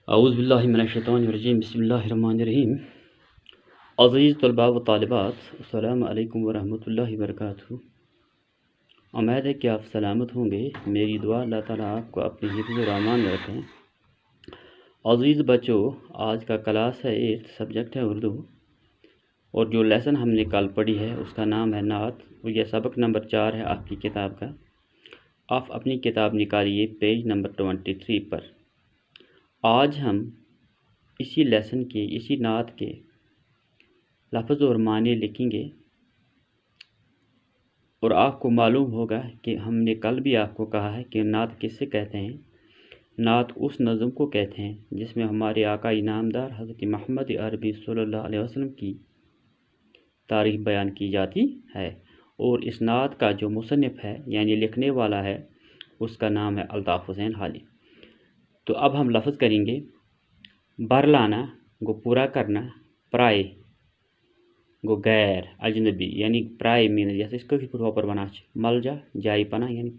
اعوذ باللہ من الشیطان الرجیم بسم اللہ الرحمن الرحیم عزیز طلباء و طالبات السلام علیکم ورحمۃ اللہ وبرکاتہ۔ امید ہے کہ آپ سلامت ہوں گے۔ میری دعا اللہ تعالیٰ آپ کو اپنے حفظ و امان میں رکھیں۔ عزیز بچوں، آج کا کلاس ہے 8 سبجیکٹ ہے اردو، اور جو لیسن ہم نے کل پڑھی ہے اس کا نام ہے نعت، اور یہ سبق نمبر 4 ہے آپ کی کتاب کا۔ آپ اپنی کتاب نکالیے پیج نمبر 23 پر۔ آج ہم اسی لیسن کے اسی نعت کے لفظ اور معنی لکھیں گے، اور آپ کو معلوم ہوگا کہ ہم نے کل بھی آپ کو کہا ہے کہ نعت کس سے کہتے ہیں۔ نعت اس نظم کو کہتے ہیں جس میں ہمارے آقا انعامدار حضرت محمد عربی صلی اللہ علیہ وسلم کی تاریخ بیان کی جاتی ہے، اور اس نعت کا جو مصنف ہے یعنی لکھنے والا ہے اس کا نام ہے الطاف حسین حالی۔ تو اب ہم لفظ کریں گے: بر لانا گو پورا کرنا، پرائے گو غیر اجنبی یعنی پرائے مین جیسے اس کو پر بنا مل جا جائے پناہ یعنی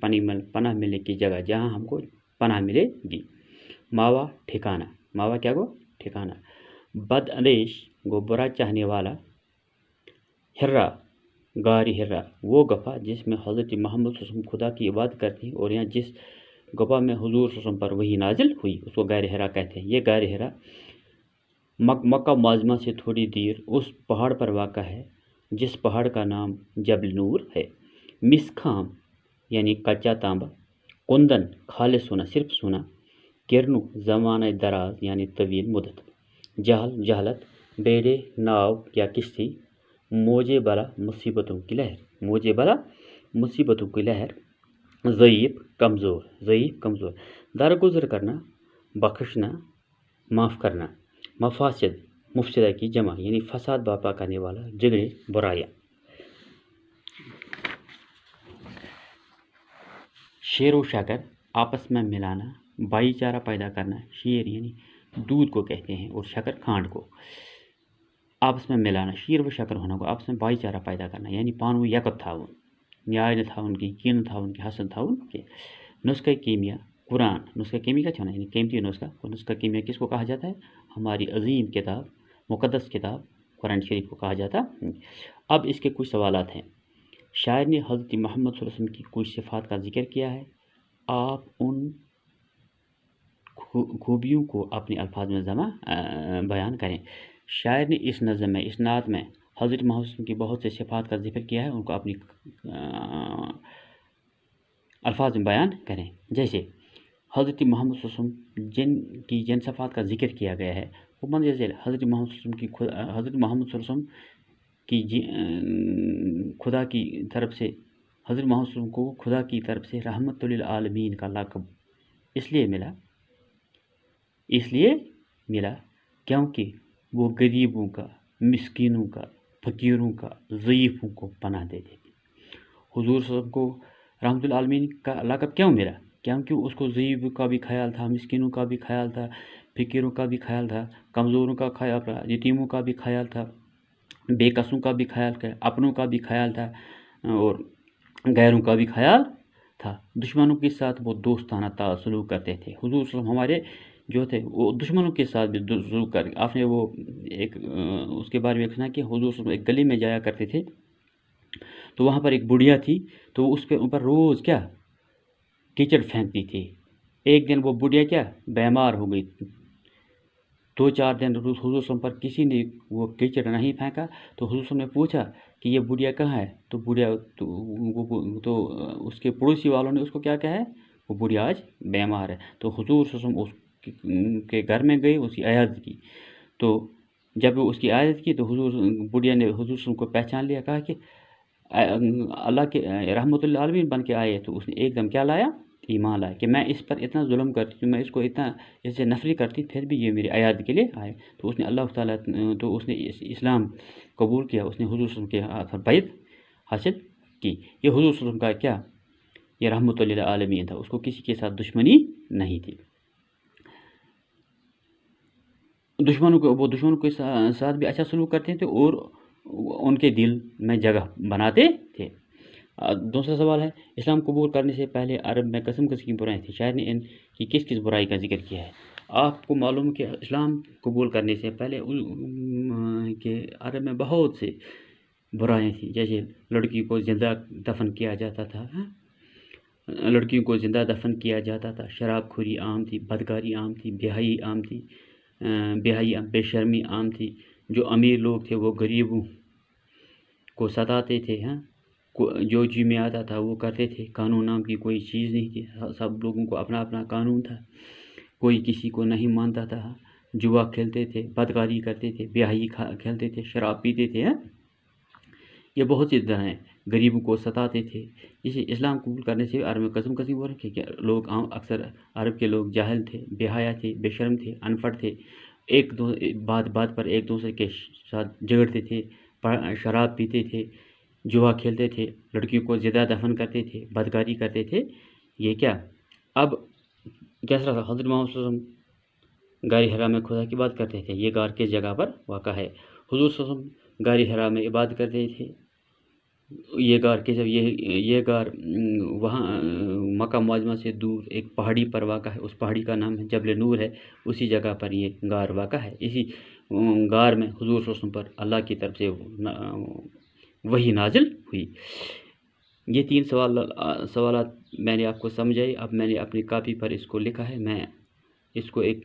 پناہ ملنے کی جگہ جہاں ہم کو پناہ ملے گی۔ ماوا ٹھکانہ، ماوا کیا گو ٹھکانہ۔ بد اندیش گو برا چاہنے والا، ہررا غاری ہررا وہ گفا جس میں حضرت محمد صلی اللہ علیہ وسلم خدا کی عبادت کرتے ہیں، اور یہاں جس گفا میں حضور صلی اللہ علیہ وسلم پر وہی نازل ہوئی اس کو غار ہرا کہتے ہیں۔ یہ غار ہرا مکہ معظمہ سے تھوڑی دیر اس پہاڑ پر واقع ہے جس پہاڑ کا نام جبل نور ہے۔ مسکھام یعنی کچا تانبا، کندن خالص سونا صرف سونا، کرنو زمانہ دراز یعنی طویل مدت، جہل جہلت، بیڑے ناؤ یا کشتی، موجے بلا مصیبتوں کی لہر، موجے بلا مصیبتوں کی لہر، ضعیف کمزور، ضعیف کمزور، درگزر کرنا، بخشنا، معاف کرنا، مفاسد مفسدہ کی جمع یعنی فساد برپا کرنے والا، جھگڑے برائیاں۔ شیر و شکر آپس میں ملانا، بھائی چارہ پیدا کرنا، شیر یعنی دودھ کو کہتے ہیں اور شکر کھانڈ کو، آپس میں ملانا، شیر و شکر ہونا کو آپس میں بھائی چارہ پیدا کرنا یعنی پانو یکت تھاون، نیائے نہ تھاون کی، کین تھاون کی، حسن تھاون کے۔ نسخہ کیمیا قرآن، نسخہ کیمیا کا ہونا یعنی قیمتی نسخہ، اور نسخہ کیمیا کس کو کہا جاتا ہے؟ ہماری عظیم کتاب مقدس کتاب قرآن شریف کو کہا جاتا ہے۔ اب اس کے کچھ سوالات ہیں۔ شاعر نے حضرت محمد صلی اللہ علیہ وسلم کی کچھ صفات کا ذکر کیا ہے، آپ ان خوبیوں کو اپنے الفاظ میں بیان کریں۔ شاعر نے اس نظم میں، اس نعت میں حضرت محمد صلی اللہ علیہ وسلم کی بہت سے صفات کا ذکر کیا ہے، ان کو اپنی الفاظ میں بیان کریں۔ جیسے حضرت محمد صلی اللہ علیہ وسلم جن صفات کا ذکر کیا گیا ہے وہ مندرجہ ذیل حضرت محمد صلی اللہ علیہ وسلم کی خدا کی طرف سے، حضرت محمد صلی اللہ علیہ وسلم کو خدا کی طرف سے رحمت للعالمین کا لقب اس لیے ملا کیونکہ وہ غریبوں کا، مسکینوں کا، فقیروں کا، ضعیفوں کو پناہ دیتے تھے۔ حضور صلی اللہ علیہ وسلم کو رحمت للعالمین کا لقب کیوں ملا؟ کیونکہ اس کو ضعیفوں کا بھی خیال تھا، مسکینوں کا بھی خیال تھا، فقیروں کا بھی خیال تھا، کمزوروں کا خیال تھا، یتیموں کا بھی خیال تھا، بے کسوں کا بھی خیال تھا، اپنوں کا بھی خیال تھا، اور غیروں کا بھی خیال تھا۔ دشمنوں کے ساتھ وہ دوستانہ سلوک کرتے تھے۔ حضور صلی اللہ علیہ وسلم ہمارے جو تھے وہ دشمنوں کے ساتھ بھی سلوک کر، آپ نے وہ ایک اس کے بارے میں سنا کہ حضور صلی اللہ علیہ وسلم ایک گلی میں جایا کرتے تھے، تو وہاں پر ایک بڑھیا تھی، تو اس پہ اوپر روز کیا کیچڑ پھینکتی تھی۔ ایک دن وہ بڑھیا کیا بیمار ہو گئی، 2-4 دن حضور صلی اللہ علیہ وسلم پر کسی نے وہ کیچڑ نہیں پھینکا، تو حضور صلی اللہ علیہ وسلم نے پوچھا کہ یہ بڑھیا کہاں ہے؟ تو بڑھیا تو اس کے پڑوسی والوں نے اس کو کیا کہا ہے؟ وہ بڑھیا آج بیمار ہے۔ تو حضور صلی اللہ علیہ وسلم اس کے گھر میں گئے، اس کی عیادت کی۔ تو جب وہ اس کی عیادت کی تو بڑھیا نے حضور صلی اللہ علیہ وسلم کو پہچان لیا، کہا کہ اللہ کے رحمت للعالمین بن کے آئے، تو اس نے ایک دم کیا لایا؟ ایمان لایا کہ میں اس پر اتنا ظلم کرتی ہوں، میں اس کو اتنا اس سے نفری کرتی، پھر بھی یہ میری عیادت کے لیے آئے۔ تو اس نے اللہ تعالیٰ تو اس نے اسلام قبول کیا، اس نے حضور صلی اللہ علیہ وسلم کے بیعت حاصل کی۔ یہ حضور صلی اللہ علیہ وسلم کا کیا؟ یہ رحمت للعالمین تھا، اس کو کسی کے ساتھ دشمنی نہیں تھی۔ وہ دشمنوں کے ساتھ بھی اچھا سلوک کرتے تھے اور ان کے دل میں جگہ بناتے تھے۔ دوسرا سوال ہے، اسلام قبول کرنے سے پہلے عرب میں قسم قسم کی برائیں تھیں، شاعر نے ان کی کس کس برائی کا ذکر کیا ہے؟ آپ کو معلوم کہ اسلام قبول کرنے سے پہلے کہ عرب میں بہت سے برائیں تھیں، جیسے لڑکی کو زندہ دفن کیا جاتا تھا، لڑکیوں کو زندہ دفن کیا جاتا تھا، شراب خوری عام تھی، بدکاری عام تھی، بے حیائی بے شرمی عام تھی. جو امیر لوگ تھے وہ غریبوں کو ستاتے تھے، جو جی میں آتا تھا وہ کرتے تھے. قانون نام کی کوئی چیز نہیں تھی، سب لوگوں کو اپنا اپنا قانون تھا، کوئی کسی کو نہیں مانتا تھا. جوا کھیلتے تھے، بدکاری کرتے تھے، بے حیائی کھیلتے تھے، شراب پیتے تھے. یہ بہت سی طرح ہیں. غریبوں کو ستاتے تھے. اسی اسلام قبول کرنے سے عرب میں قسم ہو رکھے کہ لوگ اکثر عرب کے لوگ جاہل تھے، بے حیا تھے، بے شرم تھے، ان پڑھ تھے. بات پر ایک دوسرے کے ساتھ جھگڑتے تھے، شراب پیتے تھے، جوا کھیلتے تھے، لڑکیوں کو زندہ دفن کرتے تھے، بدکاری کرتے تھے. یہ کیا اب کیسا تھا؟ حضرت محمد صلی اللہ علیہ وسلم غار حرا میں خدا کی بات کرتے تھے. یہ غار کس جگہ پر واقع ہے؟ حضور صلی اللہ علیہ وسلم غار حرا میں عبادت کرتے تھے. یہ غار یہ غار وہاں مکہ معظمہ سے دور ایک پہاڑی پر واقع ہے. اس پہاڑی کا نام ہے جبل نور ہے. اسی جگہ پر یہ غار واقع ہے. اسی غار میں حضور صلی اللہ علیہ وسلم پر اللہ کی طرف سے وحی نازل ہوئی. یہ 3 سوالات میں نے آپ کو سمجھائی. اب میں نے اپنی کاپی پر اس کو لکھا ہے. میں اس کو ایک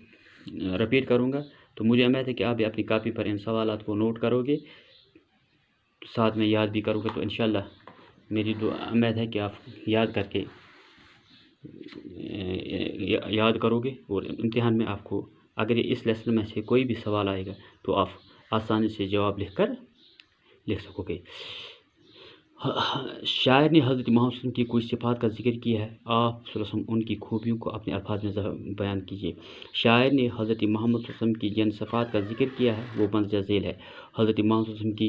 رپیٹ کروں گا، تو مجھے امید ہے کہ آپ بھی اپنی کاپی پر ان سوالات کو نوٹ کرو گے، ساتھ میں یاد بھی کرو گے. تو انشاءاللہ میری امید ہے کہ آپ یاد کر کے یاد کرو گے، اور امتحان میں آپ کو اگر اس لیسن میں سے کوئی بھی سوال آئے گا تو آپ آسانی سے جواب لکھ سکو گے. شاعر نے حضرت محمد صلی اللہ علیہ وسلم کی کچھ صفات کا ذکر کیا ہے. آپ صلی اللہ علیہ وسلم ان کی خوبیوں کو اپنے الفاظ میں بیان کیجیے. شاعر نے حضرت محمد صلی اللہ علیہ وسلم کی جن صفات کا ذکر کیا ہے وہ مندرجہ ذیل ہے. حضرت محمد صلی اللہ علیہ وسلم کی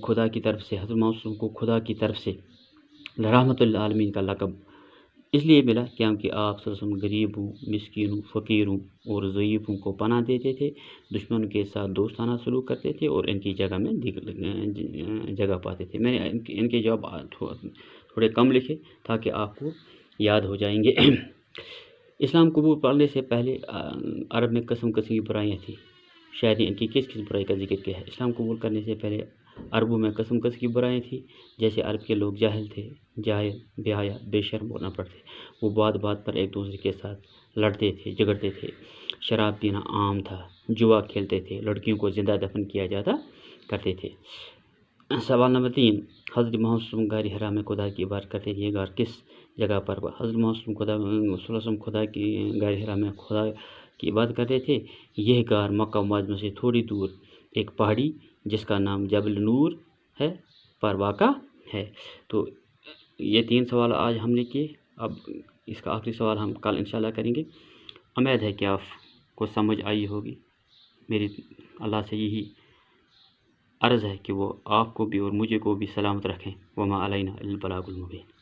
خدا کی طرف سے، حضرت محمد صلی اللہ علیہ وسلم کو خدا کی طرف سے رحمت للعالمین کا لقب اس لیے ملا کیونکہ آپ صلی اللہ علیہ وسلم غریبوں، مسکینوں، فقیروں اور ضعیفوں کو پناہ دیتے تھے، دشمنوں کے ساتھ دوستانہ سلوک کرتے تھے اور ان کی جگہ میں جگہ پاتے تھے. میں نے ان کے جواب تھوڑے کم لکھے تاکہ آپ کو یاد ہو جائیں گے. اسلام قبول پڑھنے سے پہلے عرب میں قسم کی برائیاں تھیں. شاید ان کی کس برائی کا ذکر کیا ہے؟ اسلام قبول کرنے سے پہلے عربوں میں قسم کی برائیاں تھیں. جیسے عرب کے لوگ جاہل تھے، بے حیا، بے شرم اور نہ پڑھتے. وہ بات پر ایک دوسرے کے ساتھ لڑتے تھے، جھگڑتے تھے. شراب پینا عام تھا، جوا کھیلتے تھے، لڑکیوں کو زندہ دفن کیا جاتا کرتے تھے. سوال نمبر 3، حضرت محمد صلی اللہ علیہ وسلم غار حرا میں خدا کی عبادت کرتے تھے. یہ غار کس جگہ پر؟ حضرت محمد صلی اللہ علیہ وسلم خدا کی غار حرا میں خدا کی عبادت کرتے تھے. یہ غار مکہ معظمہ سے تھوڑی دور ایک پہاڑی جس کا نام جبل نور ہے پر واقع ہے. تو یہ 3 سوال آج ہم نے کیے. اب اس کا آخری سوال ہم کل انشاءاللہ کریں گے. امید ہے کہ آپ کو سمجھ آئی ہوگی. میری اللہ سے یہی عرض ہے کہ وہ آپ کو بھی اور مجھے کو بھی سلامت رکھیں. وما علینا الا البلاغ المبین.